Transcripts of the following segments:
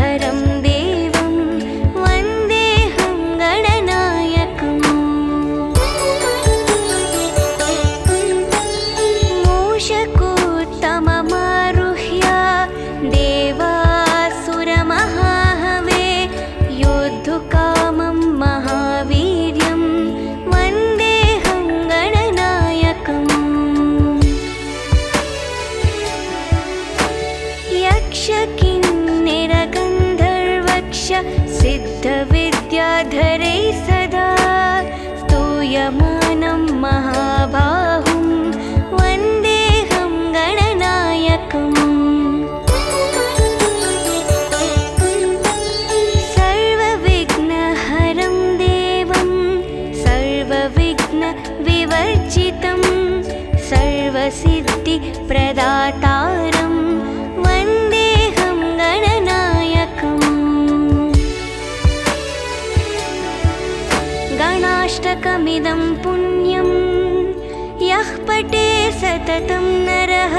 विश्वधरं देवं वन्देऽहं गणनायकम्। मूषकोत्तममारुह्य देवासुरमहाहवे योद्धुकामं महावीर्यं वन्देऽहं गणनायकम्। यक्षकिन्नरगन्धर्वक्ष सिद्धविद्याधरैः सदा स्तूयमानं महाबाहुं वन्देऽहं गणनायकम्। सर्वविघ्नहरं देवं सर्वविघ्नविवर्जितं सर्वसिद्धिप्रदातारं वन्देऽहं गणनायकम्। गणाष्टकमिदं पुण्यं यः पठे सततं नरः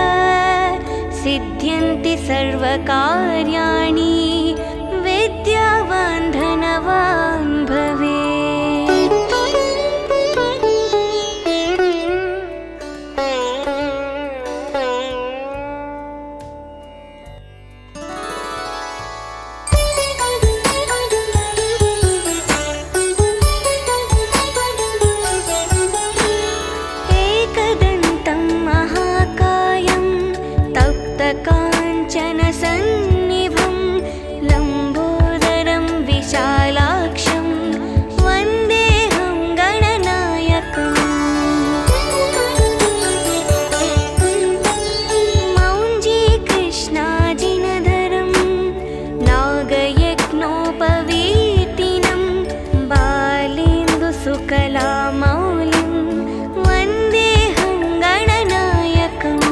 सिद्ध्यन्ति सर्वकार्याणि विद्यावान् धनवान् भवेत्। एकदन्तं महाकायं तप्तकाञ्चनसन्निभं लम्बोदरं विशालाक्षं वन्देऽहं गणनायकम्। मौञ्जीकृष्णाजिनधरं नागयज्ञोपवीतिनं बालेन्दुसुकलामौलिं वन्देऽहं गणनायकम्।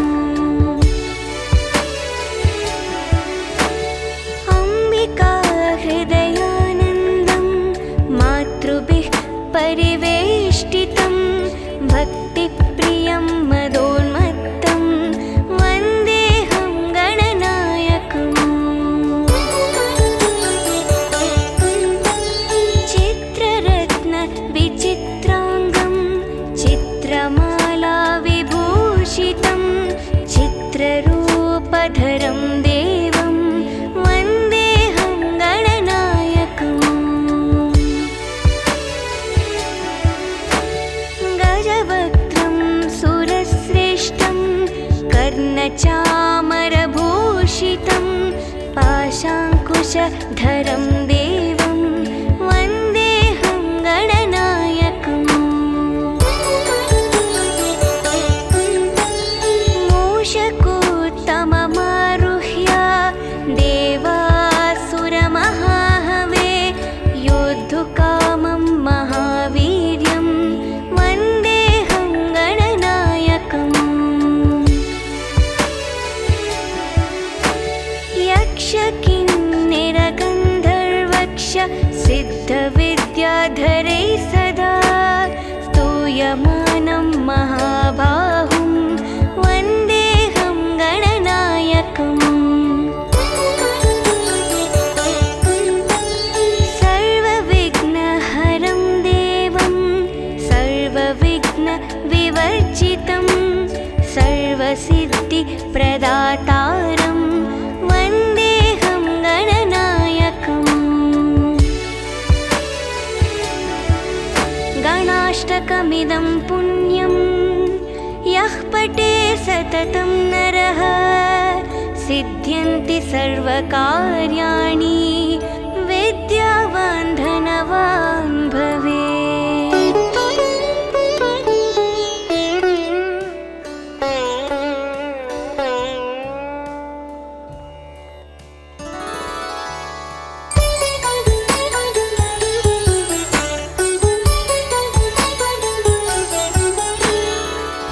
अम्बिकाहृदयानन्दं मातृभिः परिवेष्टितं भक्तिप्रियं मदोन्मत्तं वन्देऽहं गणनायकम्। चित्ररत्नविचित्राङ्गं चित्रमालाविभूषितं चित्ररूपधरं देवं वन्देऽहं गणनायकम्। गजवक्त्रं सुरश्रेष्ठं कर्णचामरभूषितं पाशाङ्कुशधरं देवं वन्देऽहं गणनायकम्। मूषकोत्तममारुह्य देवासुरमहाहवे योद्धुकामं महावीर्यं वन्देऽहं गणनायकम्। यक्षकिन्नरगन्धर्वक्ष सिद्धविद्याधरैः सदा स्तूयमानं महाबाहुं वन्देऽहं गणनायकम्। सर्वविघ्नहरं देवं सर्वविघ्नविवर्जितं सर्वसिद्धिप्रदातारं वन्देऽहं गणनायकम्। गणाष्टकमिदं पुण्यं यः पठे सततं नरः सिद्ध्यन्ति सर्वकार्याणि विद्यावान् धनवान् भवेत्।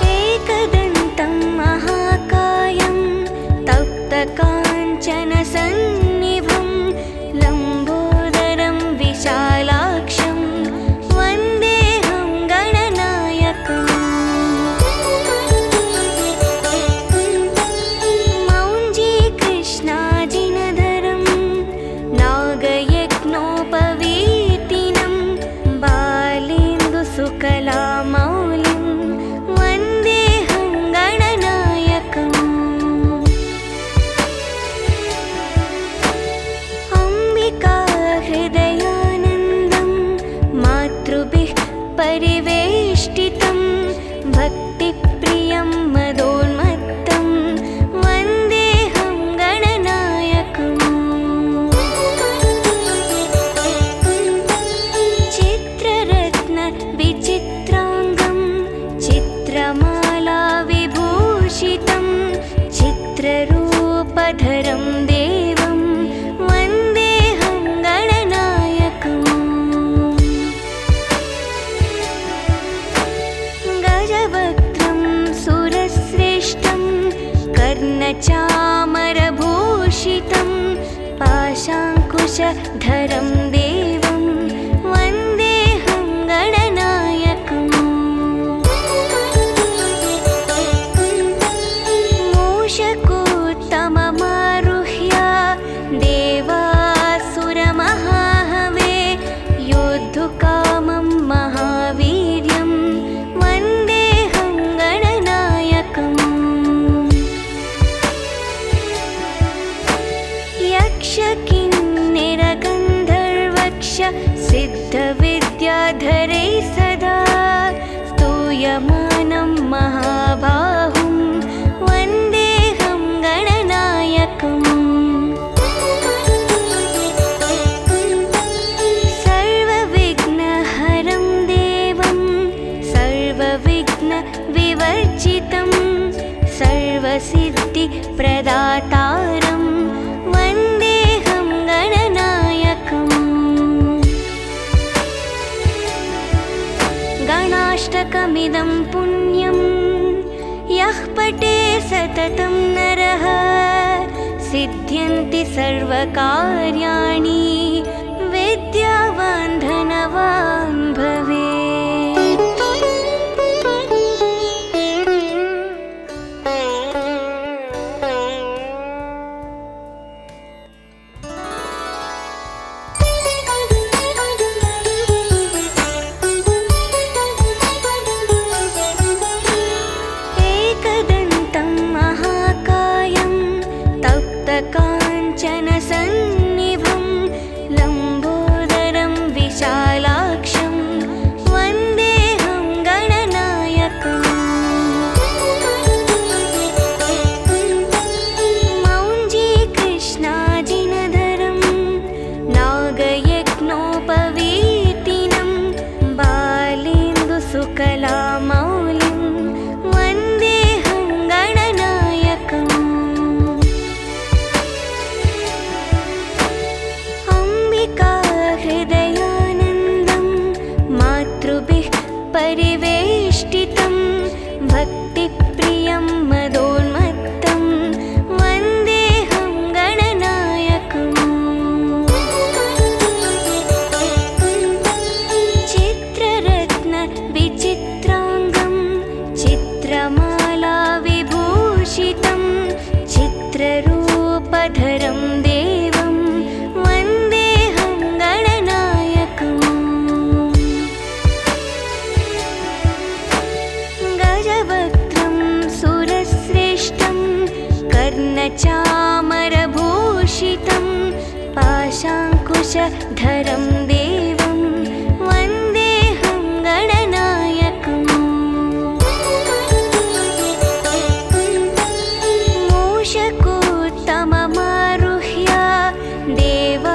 एकदन्तं महाकायं तप्तकाञ्चनसन्निभं लम्बोदरं विशालाक्षं कर्णचामरभूषितं पाशाङ्कुशधरं देवं वन्देऽहं गणनायकम् मूषकोत्तममारुह्य देवासुरमहाहवे योद्धुकामं महावीर्यं वन्देऽहं गणनायकम् यक्षकिन्निरगन्धर्वक्ष सिद्धविद्याधरैः सदा स्तूयमानं महाबाहुं वन्देऽहं गणनायकम् सर्वविघ्नहरं देवं सर्वविघ्नविवर्जितं सर्वसिद्धिप्रदातारं वन्देऽहं गणनायकम् गणाष्टकमिदं पुण्यं यः पठे सततं नरः सिद्ध्यन्ति सर्वकार्याणि विद्यावान् धनवान् भवेत्। एकदन्तं महाकायं तप्तकाञ्चनसन्निभं लम्बोदरं विशालाक्षं वन्देऽहं गणनायकम् मौञ्जीकृष्णाजिनधरं नागयज्ञोपवीतिनं बालेन्दुसुकलामौलिं वन्देऽहं गणनायकम् अम्बिकाहृदयानन्दं मातृभिः परिवेष्टितं भक्तिप्रियं मदोन्मत्तं वन्देऽहं गणनायकम् चित्ररत्नविचित्राङ्गं चित्रमालाविभूषितं चित्ररूपधरं देवं वन्देऽहं गणनायकम् गजवक्त्रं सुरश्रेष्ठं कर्णचामरभूषितं पाशाङ्कुशधरं देवं वन्देऽहं गणनायकम् मूषकोत्तममारुह्य देवासुरमहाहवे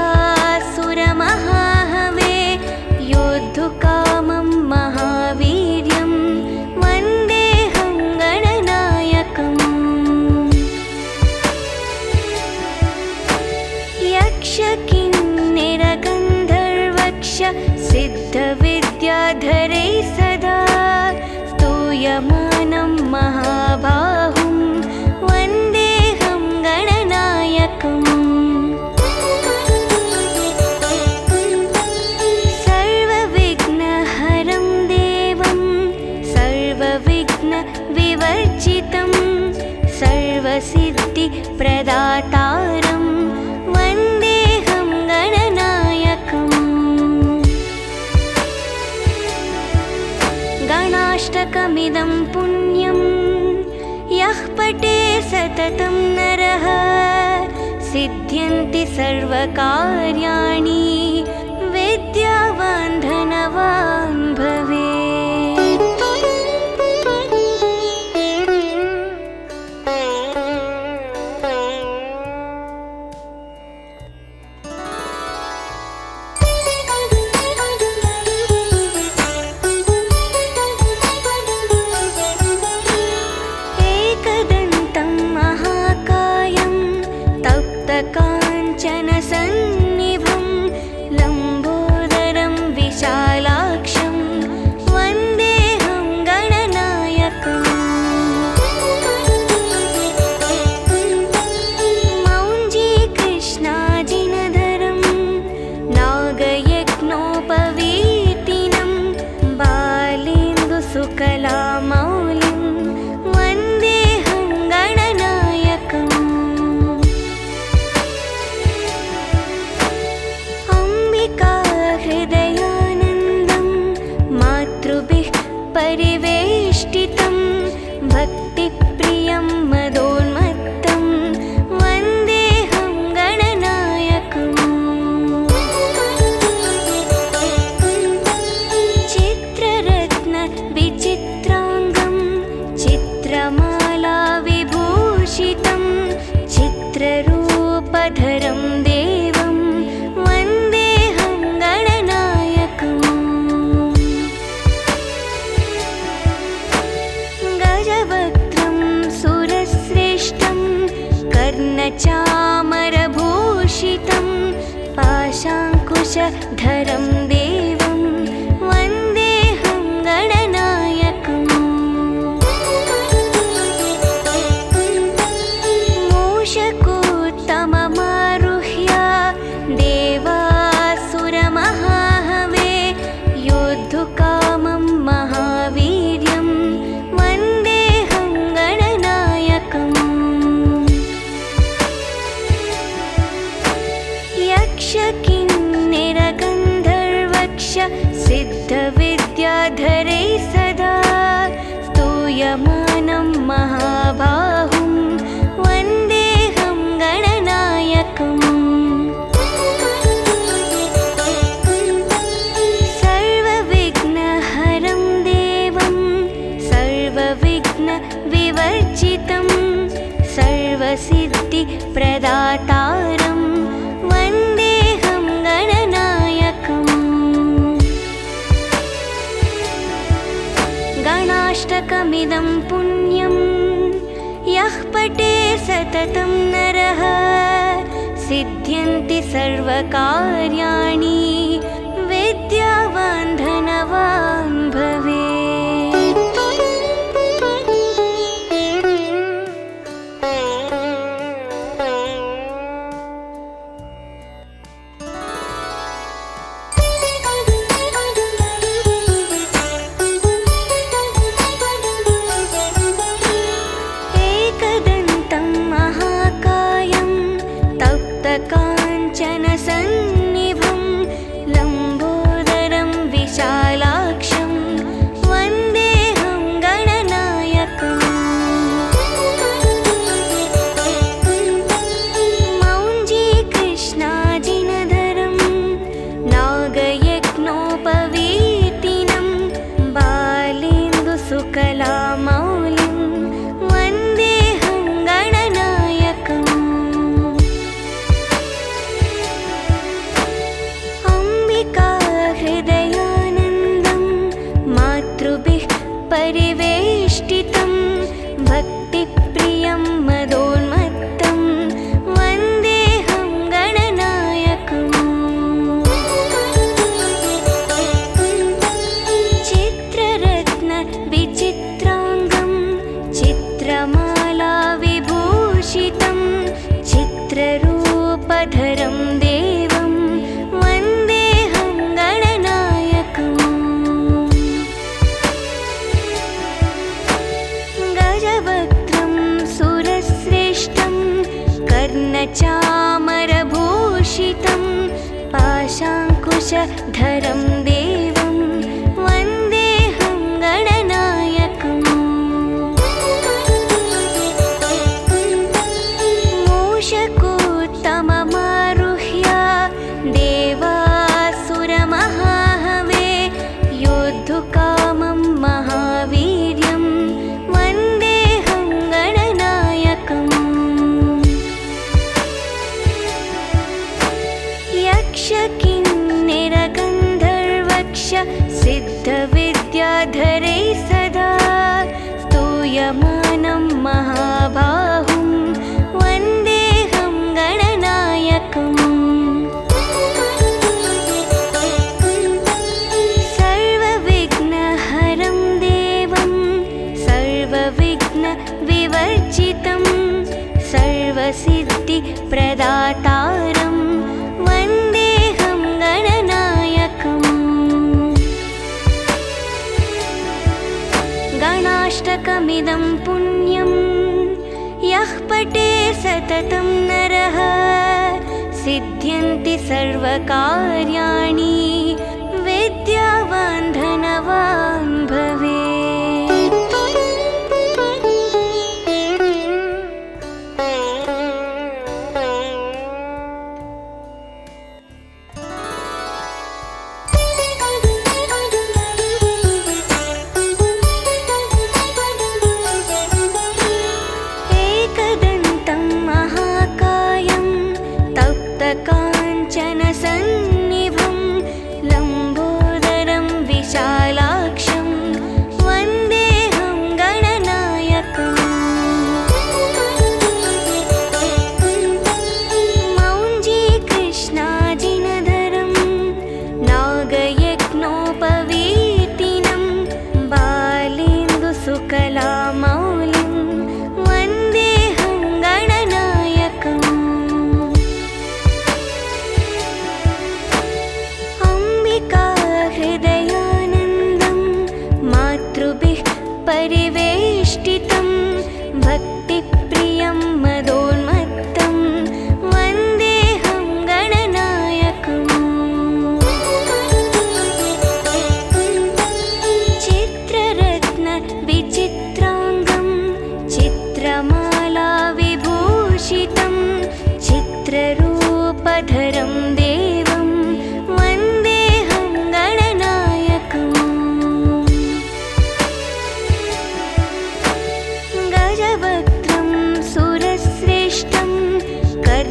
योद्धुकामं महावीर्यं वन्देऽहं गणनायकम् यक्षकिन्निरगन्धर्वक्ष सिद्धविद्याधरैः सदा स्तूयमानं महाबाहुं वन्देऽहं गणनायकम् सर्वविघ्नहरं देवं सर्वविघ्नविवर्जितं सर्वसिद्धिप्रदातारं वन्देऽहं गणनायकम् गणाष्टकमिदं पुण्यं यः पठे सततं नरः सिद्ध्यन्ति सर्वकार्याणि विद्यावान् धनवान् भवेत्। एकदन्तं महाकायं तप्तकाञ्चनसन्निभं लम्बोदरं विशालाक्षं विश्वरूपधरं देवं वन्देऽहं गणनायकम् गजवक्त्रं सुरश्रेष्ठं कर्णचामरभूषितं पाशाङ्कुशधरं देवं वन्देऽहं गणनायकम् मूषकोत्तममारुह्य देवासुरमहाहवे योद्धुकामं महावीर्यं वन्देऽहं गणनायकम् यक्षकिन्निरगन्धर्वक्ष सिद्धविद्याधरैः सदा स्तूयमानं महाबाहुं वन्देऽहं गणनायकम् सर्वविघ्नहरं देवं सर्वविघ्नविवर्जितं सर्वसिद्धिप्रदातारं वन्देऽहं गणनायकम् गणाष्टकमिदं पुण्यं यः पठे सततं नरः सिद्ध्यन्ति सर्वकार्याणि विद्यावान् धनवान् भवेत्। एकदन्तं महाकायं तप्तकाञ्चनसन्निभं लम्बोदरं विशालाक्षं वन्देऽहं गणनायकम् मौञ्जीकृष्णाजिनधरं नागयज्ञोपवीतिनं बालेन्दुसुकलामौलिं वन्देऽहं गणनायकम् अम्बिकाहृदयानन्दं मातृभिः परिवेष्टितं भक्तिप्रियं मदोन्मत्तं वन्देऽहं गणनायकम् चित्ररत्नविचित्राङ्गं चित्रमालाविभूषितं चित्ररूपधरं देवं वन्देऽहं गणनायकम् गजवक्त्रं सुरश्रेष्ठं कर्णचामरभूषितं पाशाङ्कुशधरं देवं वन्देऽहं गणनायकम् मूषकोत्तममारुह्य देवासुरमहाहवे योद्धुकामं महावीर्यं वन्देऽहं गणनायकम् यक्षकिन्निरगन्धर्वक्ष सिद्धविद्याधरैः सदा स्तूयमानं महाबाहुं वन्देऽहं गणनायकम् सर्वविघ्नहरं देवं सर्वविघ्नविवर्जितं सर्वसिद्धिप्रदातारं वन्देऽहं गणनायकम् गणाष्टकमिदं पुण्यं यः पठे सततं नरः सिद्ध्यन्ति सर्वकार्याणि विद्यावान् धनवान् भवेत्।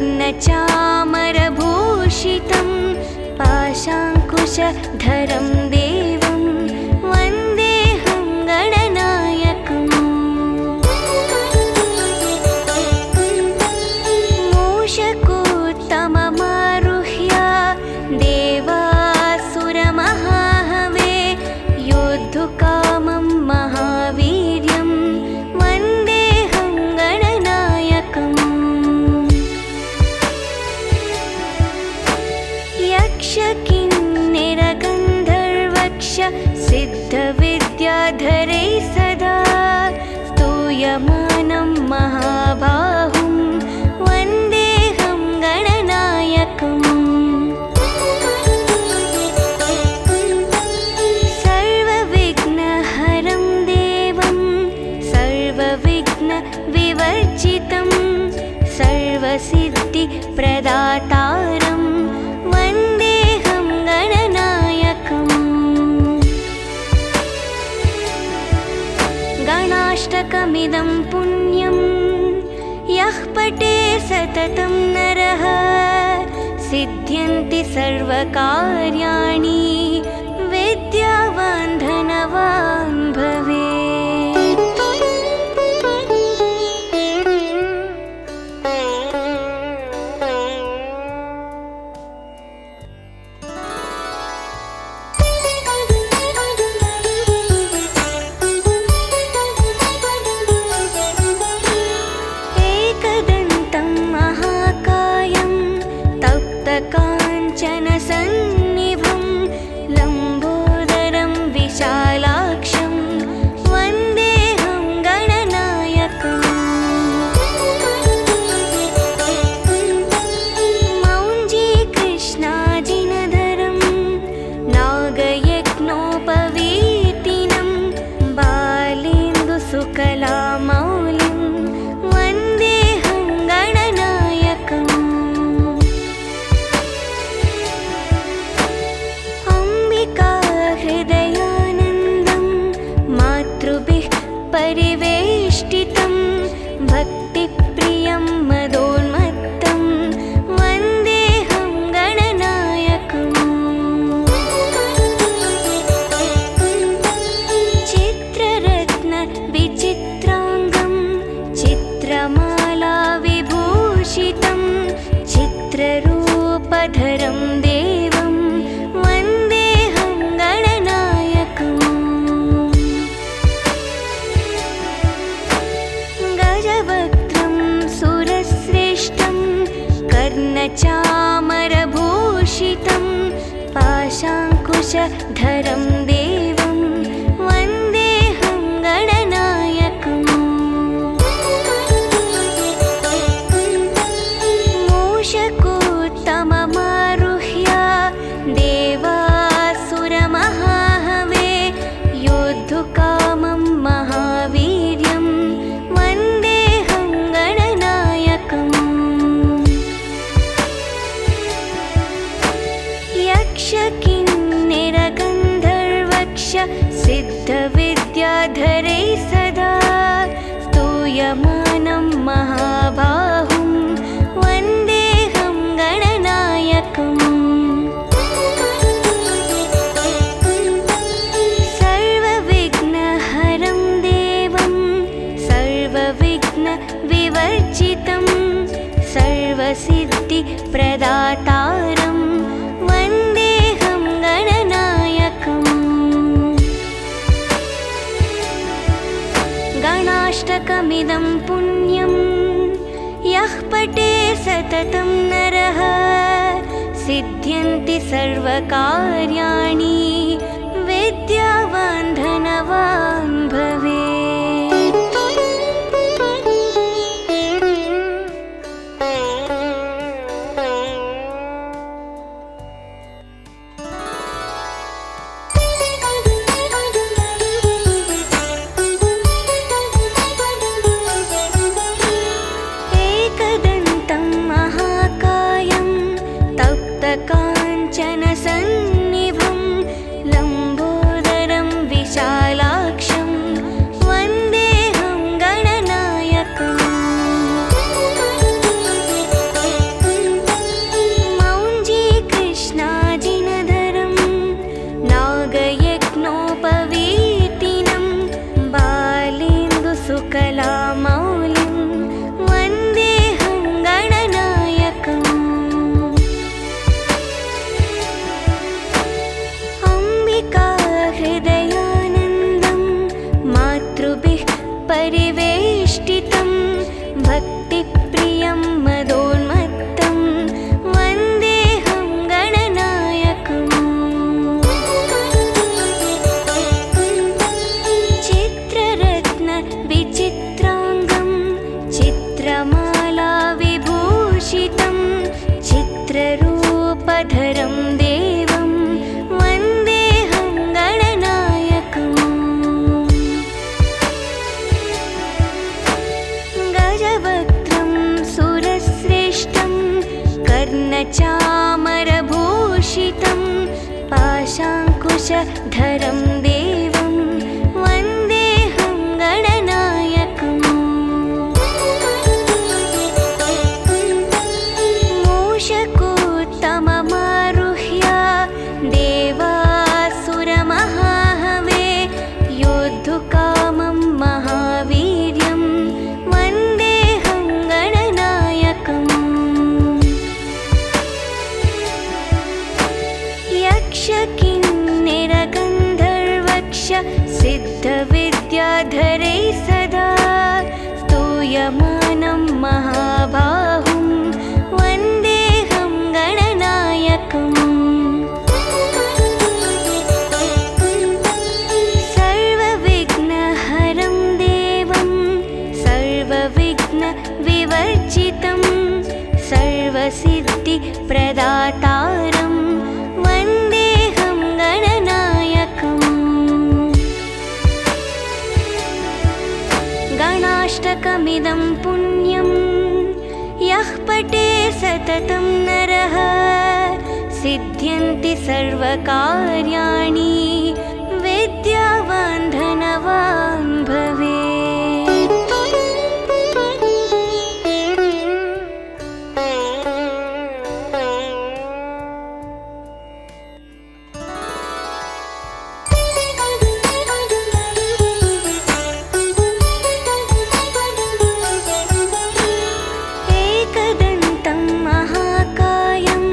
कर्णचामरभूषितं पाशाङ्कुशधरं देवं वन्देऽहं गणनायकम् मूषकोत्तममारुह्य देवासुरमहाहवे योद्धुकामं महावीर्यं वन्देऽहं गणनायकम् यक्षकिन्निरगन्धर्वक्ष सिद्धविद्याधरै सदा स्तूयमानं महाबाहुं वन्देऽहं गणनायकम् सर्वविघ्नहरं देवं सर्वविघ्नविवर्जितं सर्वसिद्धिप्रदातारं वन्देऽहं गणनायकम् गणाष्टकमिदं पुण्यं यः पठे सततं नरः सिद्ध्यन्ति सर्वकार्याणि विद्यावान् धनवान् भवेत्। एकदन्तं महाकायं तप्तकाञ्चनसन्निभं लम्बोदरं विशालाक्षं वन्देऽहं गणनायकम् मौञ्जीकृष्णाजिनधरं नागयज्ञोपवीतिनं बालेन्दुसुकलामौलिं वन्देऽहं गणनायकम् अम्बिकाहृदयानन्दं मातृभिः परिवेष्टितं भक्तिप्रियं मदोन्मत्तं वन्देऽहं गणनायकम् चित्ररत्नविचित्राङ्गं चित्रमालाविभूषितं चित्ररूपधरं देवं वन्देऽहं गणनायकम् गजवक्त्रं सुरश्रेष्ठं कर्णचामरभूषितं पाशाङ्कुशधरं देवं वन्देऽहं गणनायकम् मूषकोत्तममारुह्य देवासुरमहाहवे योद्धुकामं महावीर्यं वन्देऽहं गणनायकम् यक्षकिन्निरगन्धर्वक्ष सिद्धविद्याधरै सदा स्तूयमानं महाबाहुं वन्देऽहं गणनायकम् सर्वविघ्नहरं देवं सर्वविघ्नविवर्जितं सर्वसिद्धिप्रदातारं वन्देऽहं गणनायकम् गणाष्टकमिदं पुण्यं यः पठे सततं नरः सिद्ध्यन्ति सर्वकार्याणि विद्यावान् धनवान् भवेत्। एकदन्तं महाकायं तप्तकाञ्चनसन्निभं लम्बोदरं विशालाक्षं गजवक्त्रं सुरश्रेष्ठं कर्णचामरभूषितं पाशाङ्कुशधरं देवं वन्देऽहं गणनायकम् मूषकोत्तममारुह्य देवासुरमहाहवे योद्धुकामं महावीर्यं वन्देऽहं गणनायकम् यक्षकिन्निरगन्धर्वक्ष सिद्धविद्याधरैः सदा स्तूयमानं महाबाहुं वन्देऽहं गणनायकम् सर्वविघ्नहरं देवं सर्वविघ्नविवर्जितं सर्वसिद्धिप्रदातारं वन्देऽहं गणनायकम् गणाष्टकमिदं पुण्यं यः पठे सततं नरः सिद्ध्यन्ति सर्वकार्याणि विद्यावान् धनवान् भवेत्। एकदन्तं महाकायं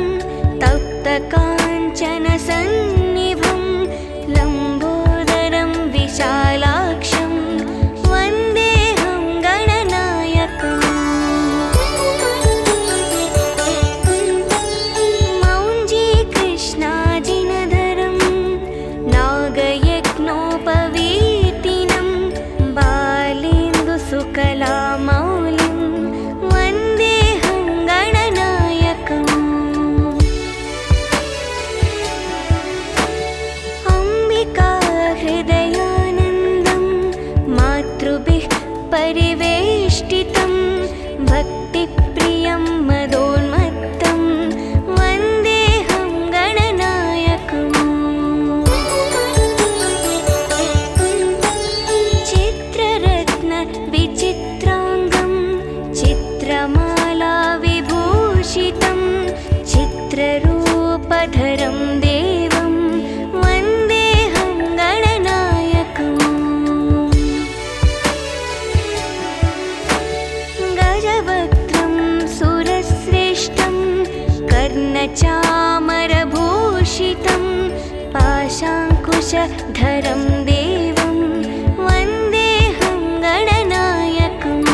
तप्तकाञ्चनसन्निभं लम्बोदरं विशालाक्षं वन्देऽहं गणनायकम् मौञ्जीकृष्णाजिनधरं नागयज्ञोपवीतिनं बालेन्दुसुकलामौलिं वन्देऽहं गणनायकम् अम्बिकाहृदयानन्दं मातृभिः परिवेष्टितं भक्तिप्रियं मदोन्मत्तं वन्देऽहं गणनायकम् चित्ररत्नविचित्राङ्गं चित्रमालाविभूषितं चित्ररूपधरं देवं वन्देऽहं गणनायकम् गजवक्त्रं सुरश्रेष्ठं कर्णचामरभूषितं पाशाङ्कुशधरं देवं वन्देऽहं गणनायकम्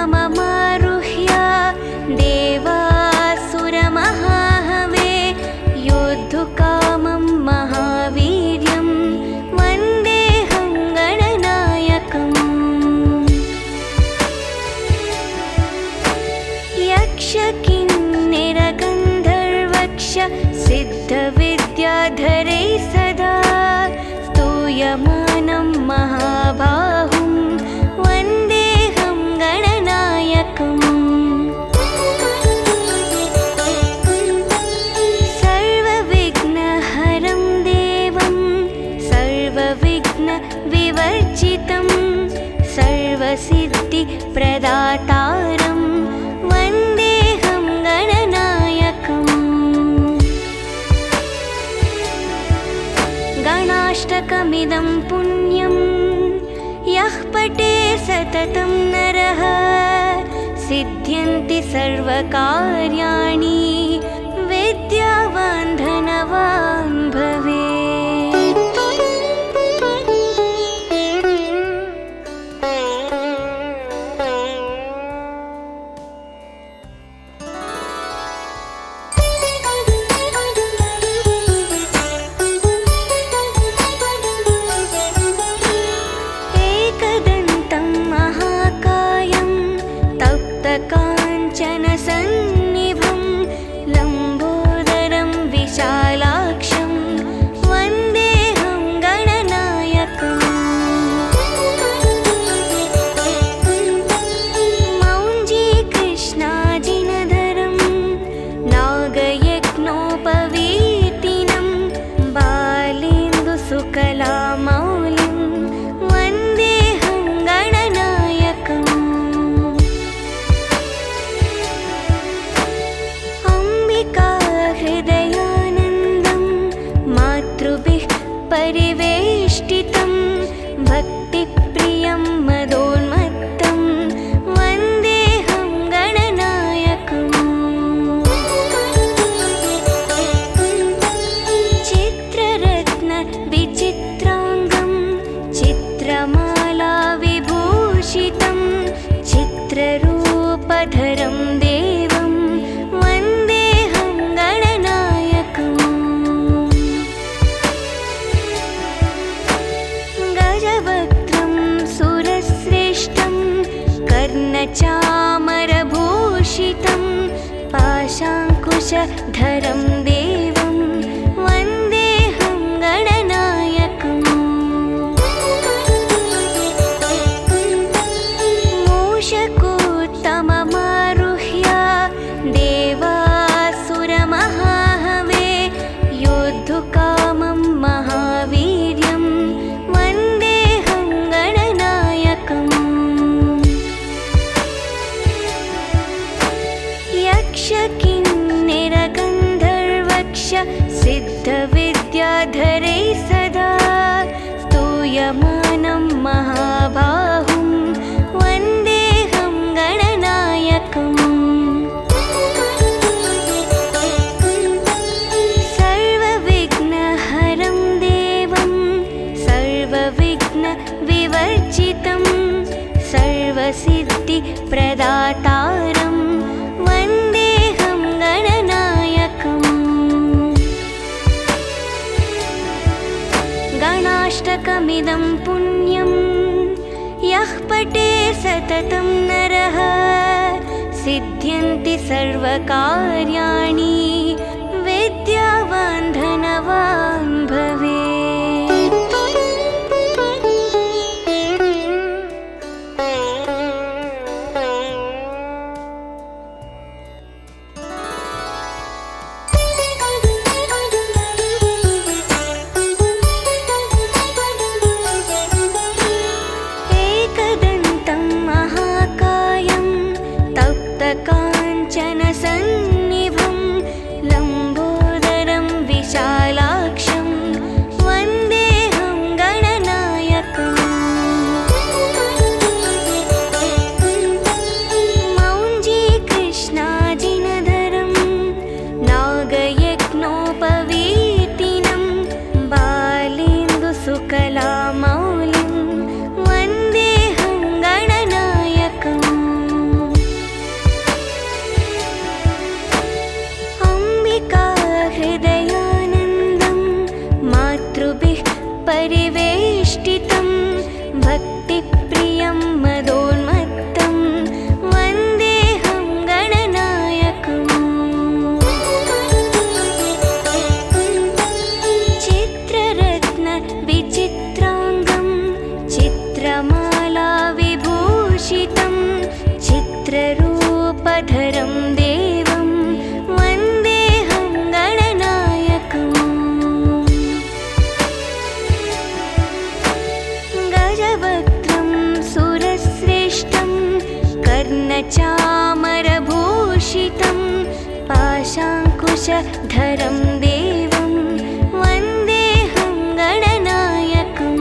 मूषकोत्तममारुह्य देवासुरमहाहवे योद्धुकामं महावीर्यं वन्देऽहं गणनायकम् यक्षकिन्निरगन्धर्वक्ष सिद्धविद्याधरैः सदा स्तूयमानं महाबाहुं वन्देऽहं गणनायकम् सर्वविघ्नहरं देवं सर्वविघ्नविवर्जितं सर्वसिद्धिप्रदातारं वन्देऽहं गणनायकम् गणाष्टकमिदं पुण्यं यः पठे सततं नरः सिद्ध्यन्ति सर्वकार्याणि विद्यावान् धनवान् भवेत्। एकदन्तं महाकायं तप्तकाञ्चनसन्निभं लम्बोदरं विशालाक्षं गजवक्त्रं सुरश्रेष्ठं कर्णचामरभूषितं पाशाङ्कुशधरं देवं वन्देऽहं गणनायकम् मूषकोत्तममारुह्य देवासुरमहाहवे योद्धुकामं महावीर्यं वन्देऽहं गणनायकम् यक्षकिन्निरगन्धर्वक्ष सिद्धविद्याधरैः सदा स्तूयमानं महाबाहुं वन्देऽहं गणनायकम् सर्वविघ्नहरं देवं सर्वविघ्नविवर्जितं सर्वसिद्धिप्रदातारं वन्देऽहं गणनायकम् गणाष्टकमिदं पुण्यं यः पठे सततं नरः सिद्ध्यन्ति सर्वकार्याणि विद्यावान् धनवान् भवेत्। एकदन्तं महाकायं तप्तकाञ्चनसन्निभं लम्बोदरं विशालाक्षं वन्देऽहं गणनायकम् मौञ्जीकृष्णाजिनधरं नागयज्ञोपवीतिनं बालेन्दुसुकलामौलिं वन्देऽहं गणनायकम् अम्बिकाहृदयानन्दं मातृभिः परिवेष्टितं भक्तिप्रियं मदोन्मत्तं वन्देऽहं गणनायकम् चित्ररत्नविचित्राङ्गं चित्रमालाविभूषितं चित्ररूपधरं देवं वन्देऽहं गणनायकम् गजवक्त्रं सुरश्रेष्ठं कर्णचामरभूषितं पाशाङ्कुशधरं देवं वन्देऽहं गणनायकम्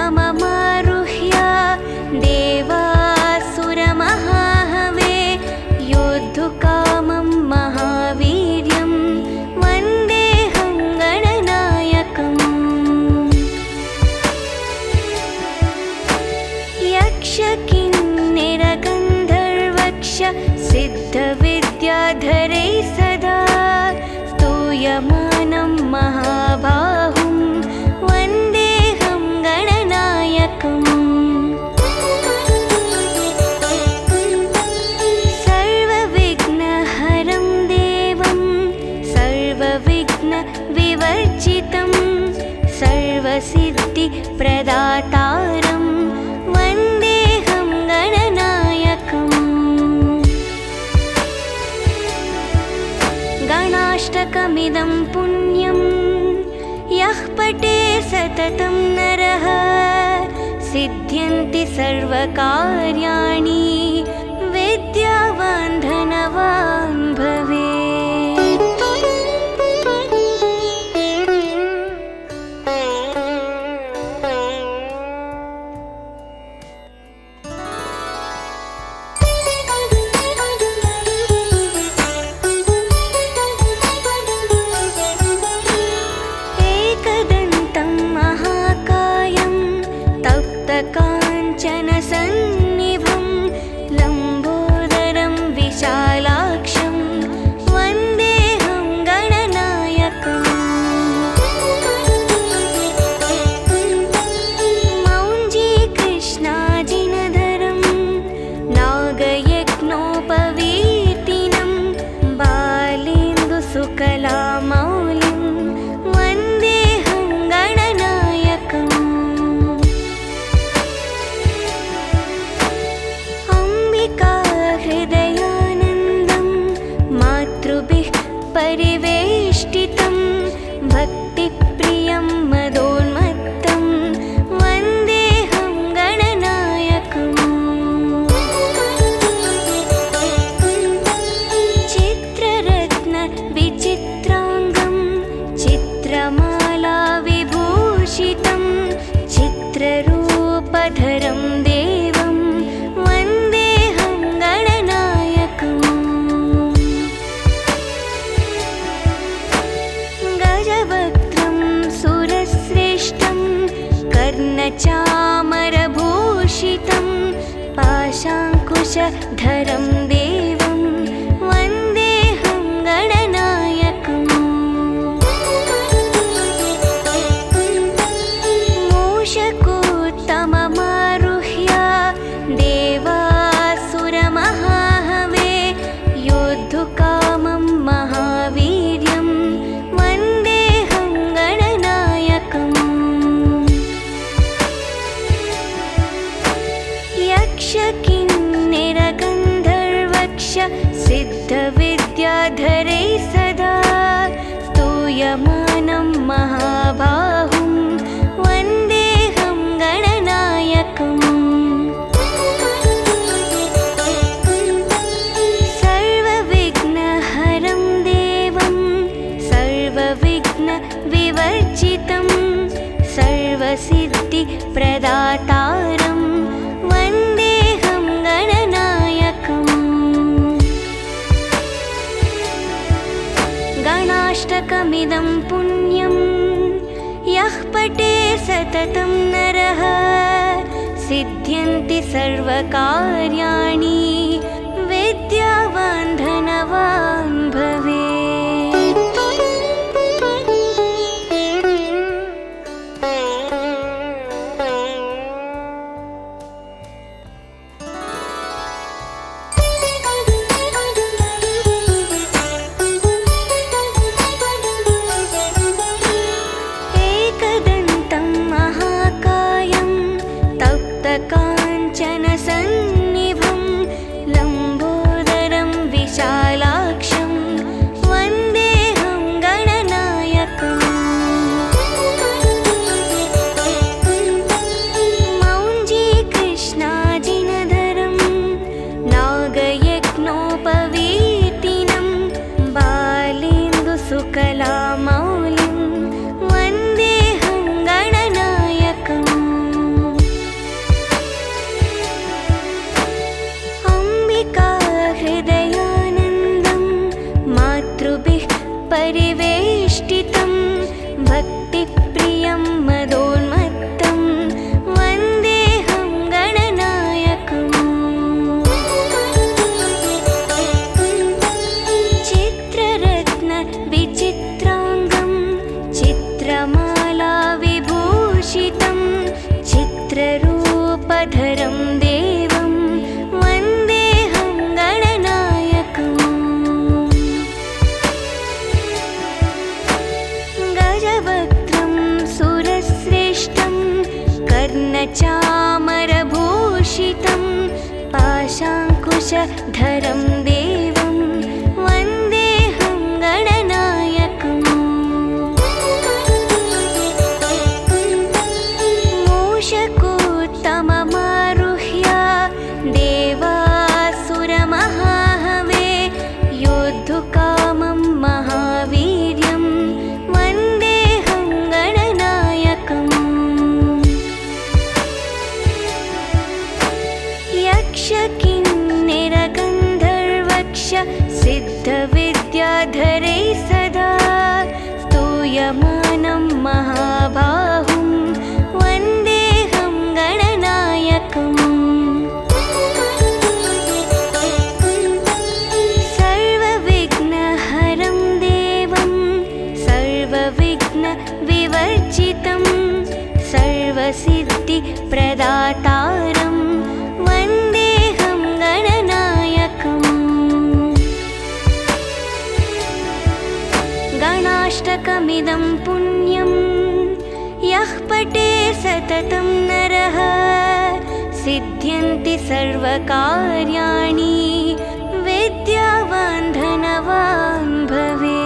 मूषकोत्तममारुह्य देवासुरमहाहवे योद्धुकामं महावीर्यं वन्देऽहं गणनायकम् यक्षकिन्निरगन्धर्वक्ष सिद्धविद्याधरैः सदा स्तूयमानं महाबाहुं वन्देऽहं गणनायकम् सर्वविघ्नहरं देवं सर्वविघ्नविवर्जितं सर्वसिद्धिप्रदातारं वन्देऽहं गणनायकम् गणाष्टकमिदं पुण्यं यः पठे सततं नरः सिद्ध्यन्ति सर्वकार्याणि विद्यावान् धनवान् भवेत्। एकदन्तं महाकायं तप्तकाञ्चनसन्निभं लम्बोदरं विशालाक्षं सकलामौलिं वन्देऽहं गणनायकम् अम्बिका हृदयानन्दं मातृभिः परिवेष्टितं भक्तिप्रियं मदोन्मत्तं वन्देऽहं गणनायकम् चित्ररत्नविचित्राङ्गं चित्रमाला विभूषितं चित्ररूपधरं देवं वन्देऽहं गणनायकम् गजवक्त्रं सुरश्रेष्ठं कर्णचामरभूषितं पाशाङ्कुशधरं देवं वन्देऽहं गणनायकम् मूषकोत्तममारुह्य देवासुरमहाहवे योद्धुकामं महावीर्यं वन्देऽहं गणनायकम् यक्षकिन्निरगन्धर्वक्ष सिद्धविद्याधरैः सदा स्तूयमानं महाबाहुं वन्देऽहं गणनायकम् सर्वविघ्नहरं देवं सर्वविघ्नविवर्जितं सर्वसिद्धिप्रदातारं वन्देऽहं गणनायकम् गणाष्टकमिदं पुण्यं यः पठे सततं नरः सिद्ध्यन्ति सर्वकार्याणि विद्यावान् धनवान् भवेत्। एकदन्तं महाकायं तप्तकाञ्चनसन्निभं लम्बोदरं विशालाक्षं वन्देऽहं गणनायकम् मौञ्जीकृष्णाजिनधरं नागयज्ञोपवीतिनं बालेन्दुसुकलामौलिं वन्देऽहं गणनायकम् अम्बिका हृदयानन्दं मातृभिः परिवेष्टितं भक्तिप्रियं मदोन्मत्तं वन्देऽहं गणनायकम् चित्ररत्नविचित्राङ्गं चित्रमाला विभूषितं चित्ररूपधरं देवं वन्देऽहं गणनायकम् गजवक्त्रं सुरश्रेष्ठं कर्णचामरभूषितं पाशाङ्कुशधरं देवं वन्देऽहं गणनायकम् मूषकोत्तममारुह्य देवासुरमहाहवे योद्धुकामं महावीर्यं वन्देऽहं गणनायकम् यक्षकिन्निरगन्धर्वक्ष सिद्धविद्याधरैः सदा स्तूयमानं महाबाहुं वन्देऽहं गणनायकम् सर्वविघ्नहरं देवं सर्वविघ्नविवर्जितं सर्वसिद्धिप्रदातारं वन्देऽहं गणनायकम् गणाष्टकमिदं पुण्यं यः पठे सततं नरः सिद्ध्यन्ति सर्वकार्याणि विद्यावान् धनवान् भवेत्।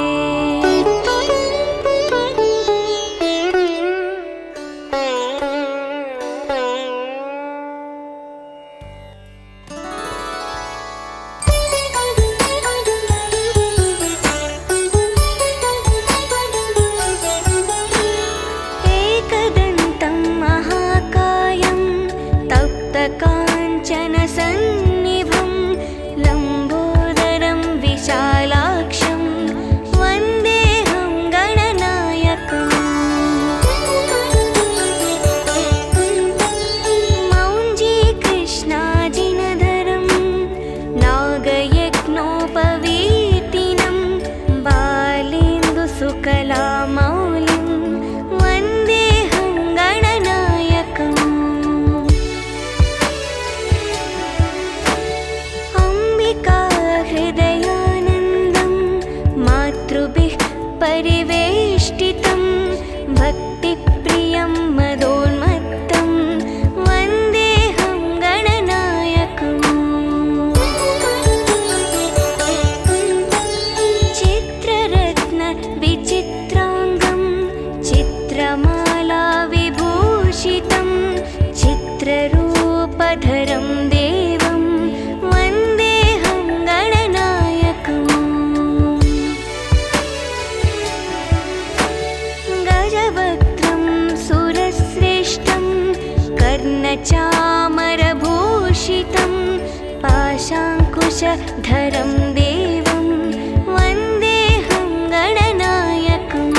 काञ्चनसन्निभं लम्बोदरं विशालाक्षं वन्देऽहं गणनायकम्। मौञ्जीकृष्णाजिनधरं नागयज्ञोपवीतिनं बालेन्दुसुकलामौलिं वन्देऽहं गणनायकम्। हृदयानन्दं मातृभिः परिवेष्टितं भक्तिप्रियं मदोन्मत्तं वन्देऽहं गणनायकम्। चित्ररत्नविचित्राङ्गं चित्रमालाविभूषितं चित्ररूपधरं देवं वन्देऽहं गणनायकम्। गजवक्त्रं सुरश्रेष्ठं कर्णचामरभूषितं पाशाङ्कुशधरं देवं वन्देऽहं गणनायकम्।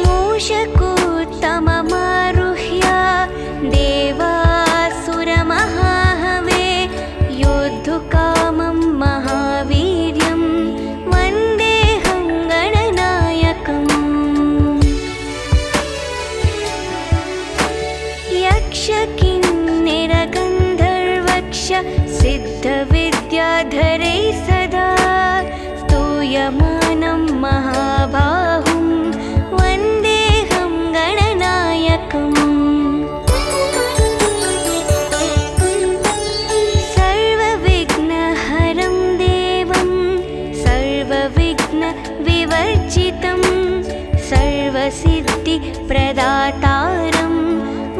मूषकोत्तममारुह्य देवासुरमहाहवे योद्धुकामं महावीर्यं वन्देऽहं गणनायकम्। यक्षकिन्निरगन्धर्वक्ष सिद्धविद्याधरैः सदा स्तूयमानं महाबाहुं वन्देऽहं गणनायकम्। सर्वविघ्नहरं देवं सर्वविघ्नविवर्जितं सर्वसिद्धिप्रदातारं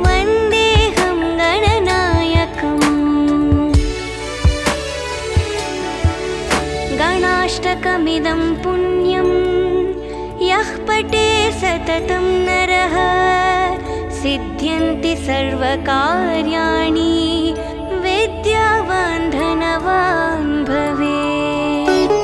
वन्देऽहं गणनायकम्। गणाष्टकमिदं पुण्यं यः पठे सततं नरः सिद्ध्यन्ति सर्वकार्याणि विद्यावान् धनवान् भवेत्।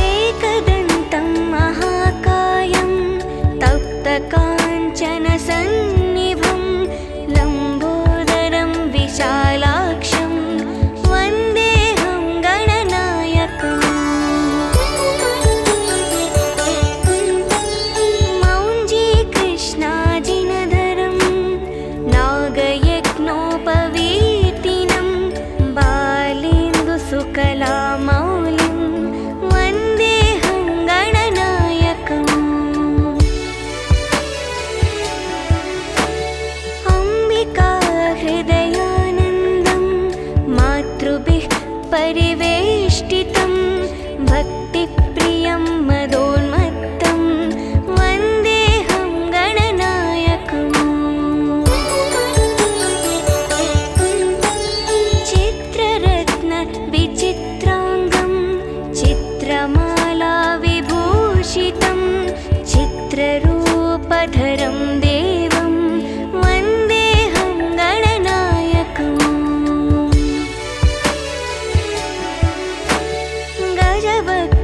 एकदन्तं महाकायं तप्तकाञ्चनसन्निभं लम्बोदरं विशालाक्षं वन्देऽहं गणनायकम्। मौञ्जीकृष्णाजिनधरं नागयज्ञोपवीतिनं बालेन्दुसुकलामौलिं वन्देऽहं गणनायकम्। हृदयानन्दं मातृभिः परिवेष्टितं भक्तिप्रियं मदोन्मत्तं वन्देऽहं गणनायकम्। चित्ररत्नविचित्राङ्गं चित्रमालाविभूषितं चित्ररूपधरं देवं वन्देऽहं गणनायकम्। गजवक्त्रं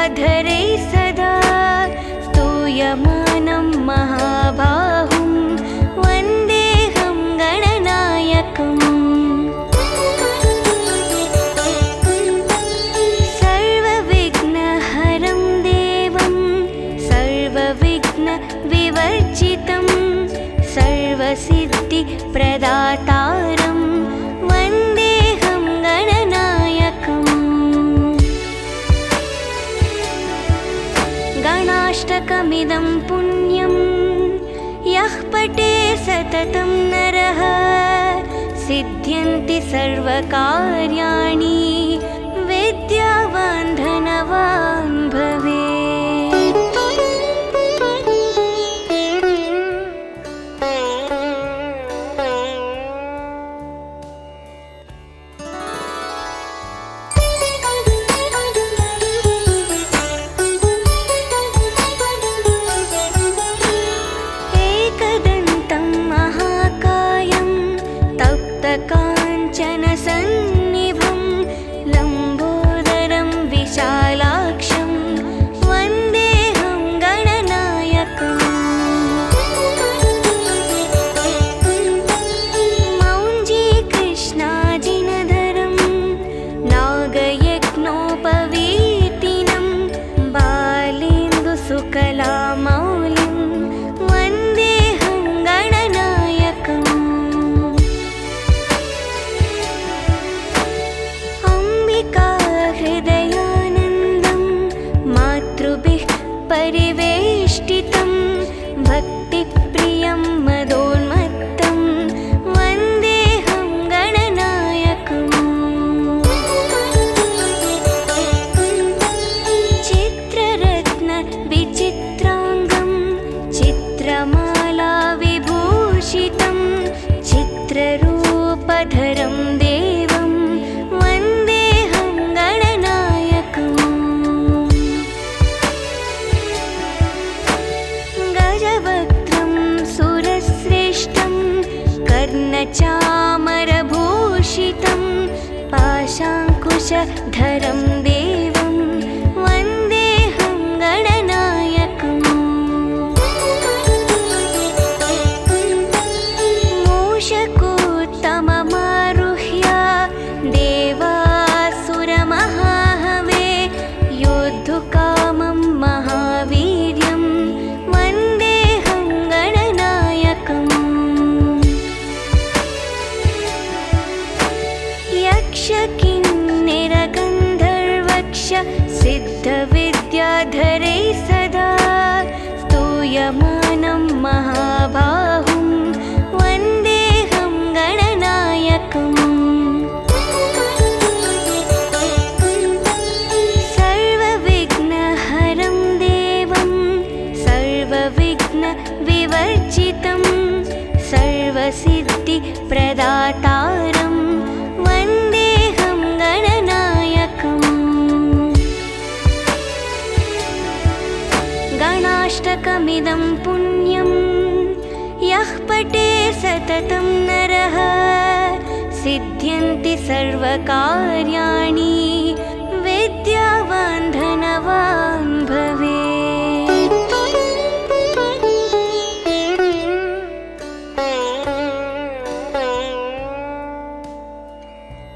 विद्याधरैः सदा स्तूयमानं महाबाहुं वन्देऽहं गणनायकम् सर्वविघ्नहरं देवं सर्वविघ्नविवर्जितं सर्वसिद्धिप्रदातारं वन्देऽहं गणनायकम् गणाष्टकमिदं पुण्यं यः पठे सततं नरः सिद्ध्यन्ति सर्वकार्याणि विद्यावान् धनवान् भवेत्। एकदन्तं महाकायं तप्तकाञ्चनसन्निभं लम्बोदरं विशालाक्षं वन्देऽहं गणनायकम् मौञ्जीकृष्णाजिनधरं नागयज्ञोपवीतिनं बालेन्दुसुकलामौलिं वन्देऽहं गणनायकम् अम्बिका हृदयानन्दं मातृभिः परिवेष्टितं भक्तिप्रियं मदोन्मत्तं वन्देऽहं गणनायकम् चित्ररत्नविचित्राङ्गं चित्रमालाविभूषितं चित्ररूपधरं देवं वन्देऽहं गणनायकम् गजवक्त्रं सुरश्रेष्ठं कर्णचामरभूषितं पाशाङ्कुशधरं देवं वन्देऽहं गणनायकम् मूषकोत्तममारुह्य देवासुरमहाहवे योद्धुकामं महावीर्यं वन्देऽहं गणनायकम् यक्षकिन्निरगन्धर्वक्ष सिद्धविद्याधरैः सदा स्तूयमानं महाबाहुं वन्देऽहं गणनायकम् सर्वविघ्नहरं देवं सर्वविघ्नविवर्जितं सर्वसिद्धिप्रदातारं वन्देऽहं गणनायकम् गणाष्टकमिदं पुण्यं यः पठे सततं नरः सिद्ध्यन्ति सर्वकार्याणि विद्यावान् धनवान् भवेत्।